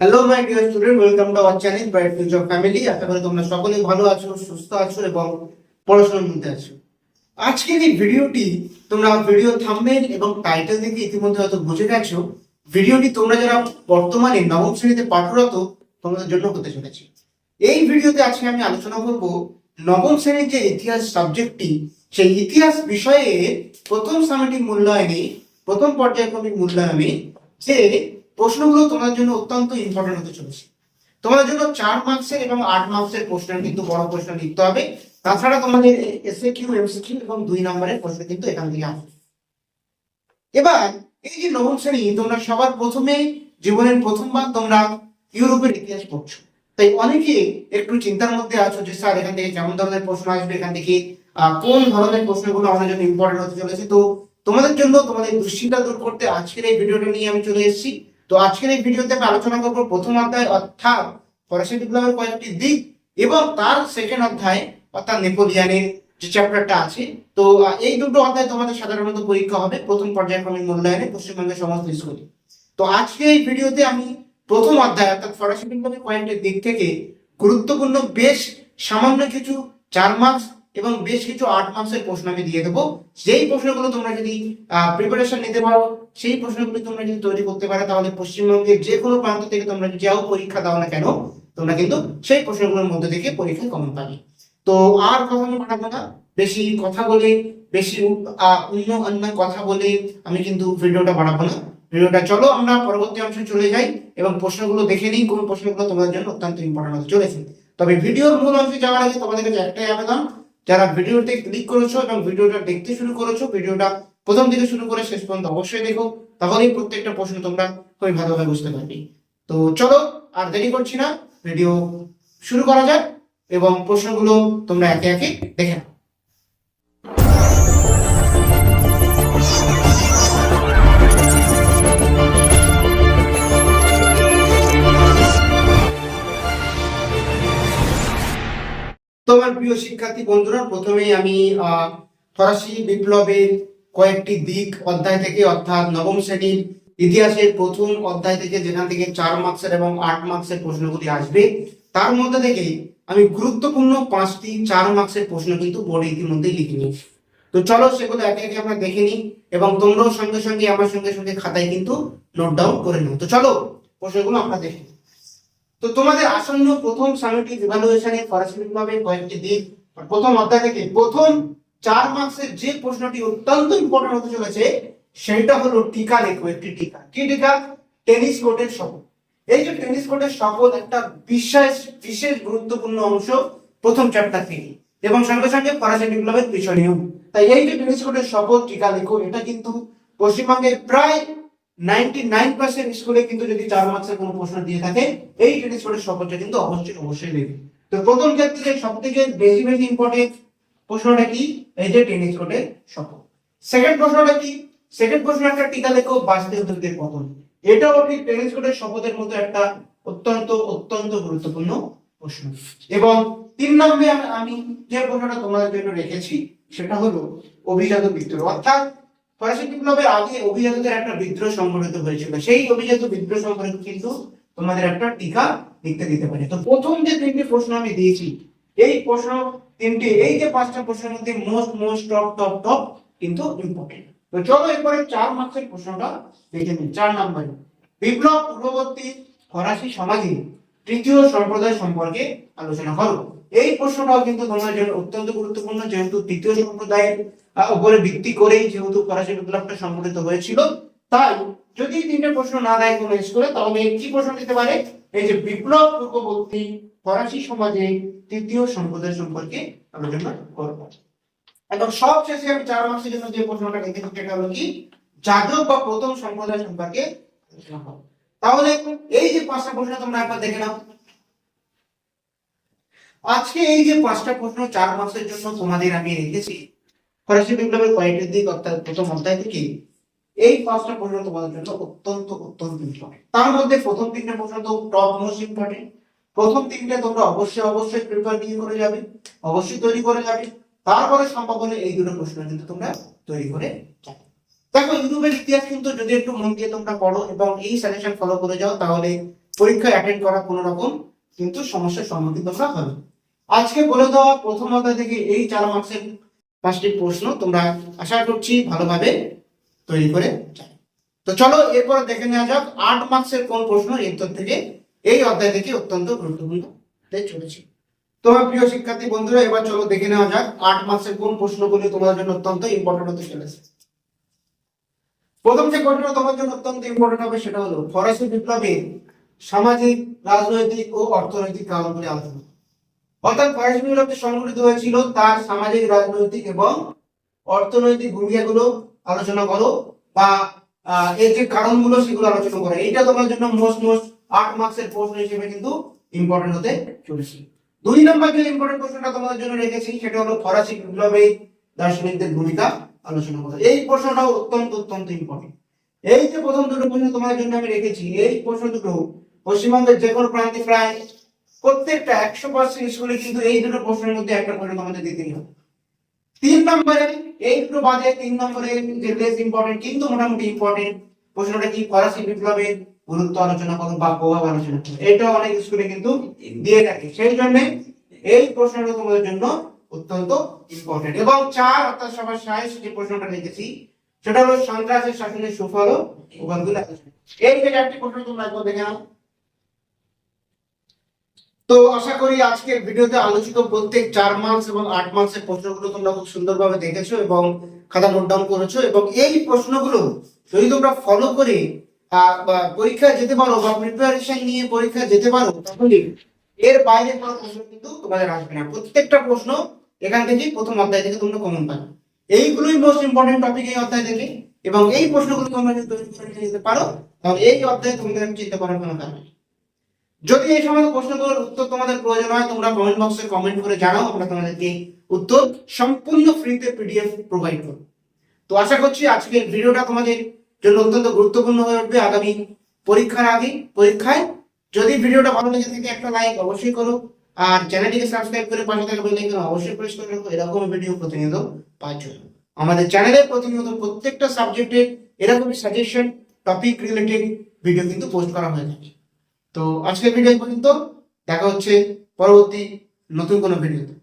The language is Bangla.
Hello my dear student, welcome to our channel bright future family. আশা করি তোমরা সকলেই ভালো আছো, সুস্থ আছো এবং পড়াশোনার মধ্যে আছো। আজকের এই ভিডিওটি তোমরা ভিডিও থাম্বনেল এবং টাইটেল দেখে ইতিমধ্যে হয়তো বুঝে গেছো, ভিডিওটি তোমরা যারা বর্তমানে নবম শ্রেণীতে পাঠরত তোমাদের জন্য হতে চলেছে। এই ভিডিওতে আজকে আমি আলোচনা করব নবম শ্রেণীর যে ইতিহাস সাবজেক্টটি, সেই ইতিহাস বিষয়ে প্রথম সামেটিক মূল্যায়নে, প্রথম পর্যায়ক্রমিক মূল্যায়নে যে প্রশ্নগুলো তোমার জন্য অত্যন্ত ইম্পর্টেন্ট হতে চলেছে। তোমাদের জন্য 4 মার্কসের এবং 8 মার্কসের প্রশ্ন কিন্তু বড় প্রশ্ন লিখতে হবে। তাছাড়া তোমাদের এসএকিউ, এমসিকিউ এবং 2 নম্বরের প্রশ্ন কিন্তু এখান থেকে আসবে। এবার এই যে নবম শ্রেণী, তোমরা সবার প্রথমে জীবনের প্রথমবার তোমরা ইউরোপের ইতিহাস পড়ছো, তাই অনেকে একটু চিন্তার মধ্যে আছো যে স্যার এখান থেকে কেমন ধরনের প্রশ্ন আসবে, এখান থেকে কোন ধরনের প্রশ্নগুলো আমাদের জন্য ইম্পর্টেন্ট হতে চলেছে। তো তোমাদের জন্য তোমাদের দুশ্চিন্তা দূর করতে আজকের এই ভিডিওটা নিয়ে আমি চলে এসেছি। তো আজকের এই ভিডিওতে আমি আলোচনা করবো প্রথম অধ্যায় অর্থাৎ ফরাসি বিপ্লবের কয়েকটি দিক এবং তার সেকেন্ড অধ্যায় অর্থাৎ নেপোলিয়ানের যে চ্যাপ্টারটা আছে। তো এই দুটো অধ্যায় তোমাদের সাধারণত পরীক্ষা হবে প্রথম পর্যায়ক্রমিক মূল্যায়নে পশ্চিমবঙ্গের সমস্ত স্কুলে। তো আজকে এই ভিডিওতে আমি প্রথম অধ্যায় অর্থাৎ ফরাসি বিপ্লবের কয়েকটি দিক থেকে গুরুত্বপূর্ণ বেশ সামান্য কিছু 4 মার্কস এবং বেশ কিছু 8 মার্কসের প্রশ্ন আমি দিয়ে দেবো। যেই প্রশ্নগুলো তোমরা যদি প্রিপারেশন নিতে পারো, সেই প্রশ্নগুলো তোমরা যদি তৈরি করতে পারো, তাহলে পশ্চিমবঙ্গের যে কোনো প্রান্ত থেকে তোমরা যাও পরীক্ষা দাও না কেন, তোমরা কিন্তু সেই প্রশ্নগুলোর মধ্যে থেকে পরীক্ষায় কমন পাবে। তো আর কথা বাড়াবো না, বেশি কথা বলে, বেশি অন্য কথা বলে আমি কিন্তু ভিডিওটা বাড়াবো না। ভিডিওটা চলো আমরা পরবর্তী অংশে চলে যাই এবং প্রশ্নগুলো দেখে নিই কোন প্রশ্নগুলো তোমাদের জন্য অত্যন্ত ইম্পর্টেন্ট হতে চলেছে। তবে ভিডিওর মূল অংশে যাওয়ার আগে তোমাদের কাছে একটাই আবেদন, যারা ভিডিওতে ক্লিক করেছো এবং ভিডিওটা দেখতে শুরু করেছো, ভিডিওটা প্রথম থেকে শুরু করে শেষ পর্যন্ত অবশ্যই দেখো, তাহলেই প্রত্যেকটা প্রশ্ন তোমরা খুবই ভালোভাবে বুঝতে পারবে। তো চলো আর দেরি করছি না, ভিডিও শুরু করা যাক এবং প্রশ্নগুলো তোমরা একে একে দেখে নাও। তোমার প্রিয় শিক্ষার্থী বন্ধুরা, প্রথমেই আমি ফরাসি বিপ্লবের কয়েকটি দিক অধ্যায় থেকে অর্থাৎ নবম শ্রেণীর ইতিহাসের প্রথম অধ্যায় থেকে, যেখান থেকে 4 মার্কসের এবং 8 মার্কসের প্রশ্নগুলি আসবে, তার মধ্যে থেকে আমি গুরুত্বপূর্ণ 5টি 4 মার্কসের প্রশ্ন কিন্তু বোর্ডে ইতিমধ্যেই লিখে নিয়েছি। তো চলো সেগুলো একে একে আমরা দেখে নিই এবং তোমরাও সঙ্গে সঙ্গে আমার সঙ্গে সঙ্গে খাতায় কিন্তু নোট ডাউন করে নাও। তো চলো প্রশ্নগুলো আমরা দেখি। তো তোমাদের আসন্ন প্রথম সামেটিক ইভালুয়েশনে ফরাসি বিপ্লবের কয়েকটি দিক প্রথম অধ্যায় থেকে প্রথম 4 মার্কসের যে প্রশ্নটি অত্যন্ত ইম্পর্টেন্ট হতে চলেছে, সেটা হলো টিকা লেখো। একটি টিকা, কি টিকা? টেনিস কোর্টের শপথ। এই যে টেনিস কোর্টের শপথ একটা বিশেষ বিশেষ গুরুত্বপূর্ণ অংশ প্রথম চ্যাপ্টার থেকে এবং সঙ্গে সঙ্গে ফরাসি বিপ্লবের পিছনেও। তাই এই যে টেনিস কোর্টের শপথ, টিকা লেখো, এটা কিন্তু পশ্চিমবঙ্গের প্রায় 99% স্কুলে কিন্তু যদি 4 মার্কসের কোনো প্রশ্ন দিয়ে থাকে, এই টেনিস কোর্টের শপথটা কিন্তু অবশ্যই দেবে। তো প্রথম ক্ষেত্রে সবথেকে বেশি ইম্পর্টেন্ট প্রশ্নটা কি? এই যে টেনিস কোর্টের শপথ। সেকেন্ড প্রশ্নটা কি? সেকেন্ড প্রশ্ন একটা টিকা লেখো বাস্তুতন্ত্রের পতন। এটাও ঠিক টেনিস কোর্টের শপথের মতো একটা অত্যন্ত গুরুত্বপূর্ণ প্রশ্ন। এবং 3 নম্বরে আমি যে প্রশ্নটা তোমাদের জন্য রেখেছি, সেটা হলো অভিজাত বিদ্রোহ। অর্থাৎ ফরাসি বিপ্লবের আগে অভিজাতদের একটা বিদ্রোহ সংঘটিত হয়েছিল, সেই অভিজাত বিদ্রোহ সম্পর্কে কিন্তু তোমাদের একটা টিকা লিখতে দিতে পারে। তো প্রথম যে 3টি প্রশ্ন আমি দিয়েছি, এই প্রশ্ন 3টি, এই যে 5টা প্রশ্নের মধ্যে মোস্ট টপ কিন্তু ইম্পর্টেন্ট। তো চলো এরপরে 4 মার্কসের প্রশ্নটা দেখে নিই। 4 নম্বরে বিপ্লব পূর্ববর্তী ফরাসি সমাজে তৃতীয় সম্প্রদায় সম্পর্কে আলোচনা করো। এই প্রশ্নটাও কিন্তু তোমাদের জন্য অত্যন্ত গুরুত্বপূর্ণ, যেহেতু তৃতীয় সম্প্রদায়ের উপরে ভিত্তি করেই যেহেতু ফরাসি বিপ্লবটা সংঘটিত হয়েছিল। তাই যদি 3টে প্রশ্ন না দেয় কোনো স্কুলে, তাহলে কি প্রশ্ন দিতে পারে? এই যে বিপ্লব পূর্ববর্তী ফরাসি সমাজে তৃতীয় সম্প্রদায় সম্পর্কে আলোচনা করব। এবং সবশেষে আমি 4 মার্কসের জন্য যে প্রশ্নটা রেখেছি, সেটা হলো কি? যাজক বা প্রথম সম্প্রদায় সম্পর্কে আলোচনা করব। তাহলে এই যে 5টা প্রশ্ন তোমরা একবার দেখে নাও। আজকে এই যে 5টা প্রশ্ন 4 মার্কসের জন্য তোমাদের আমি রেখেছি ফরাসি বিপ্লবের কয়েকটি দিক অর্থাৎ প্রথম অধ্যায় থেকে, এই 5টা প্রশ্ন তোমাদের জন্য অত্যন্ত ইম্পর্টেন্ট। তার মধ্যে প্রথম 3টে প্রশ্ন তো টপ মোস্ট ইম্পর্টেন্ট। প্রথম 3টে তোমরা অবশ্যই প্রিপার নিয়ে করে যাবে, অবশ্যই তৈরি করে যাবে। তারপরে সম্ভব হলে এই দুটো প্রশ্ন কিন্তু তোমরা তৈরি করে যাবে। দেখো ইউরোপের ইতিহাস কিন্তু যদি একটু মন দিয়ে তোমরা পড়ো এবং এই সাজেশন ফলো করে যাও, তাহলে পরীক্ষায় অ্যাটেন্ড করা কোনো রকম কিন্তু সমস্যার সম্মুখীন তোমরা হবে। আজকে বলে দেওয়া প্রথম অধ্যায় থেকে এই 4 মার্কসের 5টি প্রশ্ন তোমরা আশা করছি ভালোভাবে তৈরি করে যাবে। তো চলো এরপর দেখে নেওয়া যাক 8 মার্কসের কোন প্রশ্ন এর থেকে এই অধ্যায় থেকে অত্যন্ত গুরুত্বপূর্ণ হতে চলেছে। তোমার প্রিয় শিক্ষার্থী বন্ধুরা, এবার চলো দেখে নেওয়া যাক 8 মার্কসের কোন প্রশ্নগুলি তোমাদের জন্য অত্যন্ত ইম্পর্টেন্ট হতে চলেছে। প্রথম যে প্রশ্নটা তোমার জন্য অত্যন্ত ইম্পর্টেন্ট হবে সেটা হলো ফরাসি বিপ্লবের সামাজিক, রাজনৈতিক ও অর্থনৈতিক কারণগুলি আলোচনা। অর্থাৎ ফরাসি বিপ্লব যে সংঘটিত হয়েছিল তার সামাজিক, রাজনৈতিক এবং অর্থনৈতিক ভূমিকাগুলো আলোচনা করো, বা এর যে কারণগুলো সেগুলো আলোচনা করো। এইটা তোমার জন্য মোস্ট 8 মার্কসের প্রশ্ন হিসেবে কিন্তু ইম্পর্টেন্ট হতে চলেছে। 2 নম্বর যে ইম্পর্টেন্ট প্রশ্নটা তোমাদের জন্য রেখেছি সেটা হলো ফরাসি বিপ্লবে দার্শনিকদের ভূমিকা আলোচনা করো। এই প্রশ্নটাও অত্যন্ত ইম্পর্টেন্ট। এই যে প্রথম দুটো প্রশ্ন তোমাদের জন্য আমি রেখেছি, এই প্রশ্ন দুটো পশ্চিমবঙ্গের যে কোনো প্রান্তে প্রায় প্রত্যেকটা 100% স্কুলে কিন্তু এই দুটো প্রশ্নের মধ্যে একটা করে তোমাদের দিতেই হবে। 3 নম্বরে এই দুটো বাদে 3 নম্বরে যে লেস ইম্পর্টেন্ট কিন্তু মোটামুটি ইম্পর্টেন্ট প্রশ্নটা কি, ফরাসি বিপ্লবের গুরুত্ব আলোচনা করো বা প্রভাব আলোচনা করো। এটা অনেক স্কুলে কিন্তু দিয়ে থাকে, সেই জন্য এই প্রশ্নটা তোমাদের জন্য অত্যন্ত ইম্পর্টেন্ট। এবং 4 অর্থাৎ সবার শেষ যে প্রশ্নটা লিখেছি সেটা হলো সন্ত্রাসের শাসনের সুফল ও প্রভাবগুলো আলোচনা। এই যে চারটি প্রশ্ন তোমরা একবার দেখে নাও। তো আশা করি আজকের ভিডিওতে আলোচিত প্রত্যেক 4 মার্কস এবং 8 মার্কসের প্রশ্নগুলো তোমরা খুব সুন্দরভাবে দেখেছো এবং খাতা নোট ডাউন করেছো, এবং এই প্রশ্নগুলো যদি তোমরা ফলো করে পরীক্ষায় যেতে পারো বা প্রিপারেশন নিয়ে পরীক্ষায় যেতে পারো, তাহলে এর বাইরে কোনো প্রশ্ন কিন্তু তোমাদের আসবে না। প্রত্যেকটা প্রশ্ন এখান থেকে প্রথম অধ্যায় থেকে তোমরা কমন পাবে। এইগুলোই মোস্ট ইম্পর্টেন্ট টপিক এই অধ্যায় থেকে, এবং এই প্রশ্নগুলো তোমরা যদি তৈরি করে যেতে পারো তাহলে এই অধ্যায়ে তোমাদের চিন্তা করার কোনো কারণ নেই। যদি এই সমস্ত প্রশ্নগুলোর উত্তর তোমাদের প্রয়োজন হয় তোমরা কমেন্ট বক্সে কমেন্ট করে জানাও, আমরা তোমাদেরকে উত্তর সম্পূর্ণ ফ্রিতে পিডিএফ প্রোভাইড করব। তো আশা করছি আজকের ভিডিওটা তোমাদের জন্য অত্যন্ত গুরুত্বপূর্ণ হয়ে উঠবে আগামী পরীক্ষার আগে। পরীক্ষায় যদি ভিডিওটা ভালো লেগে থাকে একটা লাইক অবশ্যই করো, আর চ্যানেলটিকে সাবস্ক্রাইব করে পাশে থাকা বেল আইকন অবশ্যই প্রেস করে রাখো এরকম ভিডিও প্রতিনিয়ত পাওয়ার জন্য। আমাদের চ্যানেলে প্রতিনিয়ত প্রত্যেকটা সাবজেক্টের এরকমই সাজেশন, টপিক রিলেটেড ভিডিও কিন্তু পোস্ট করা হয়ে থাকে। তো আজকের ভিডিও পর্যন্ত, দেখা হচ্ছে পরবর্তী নতুন কোনো ভিডিওতে।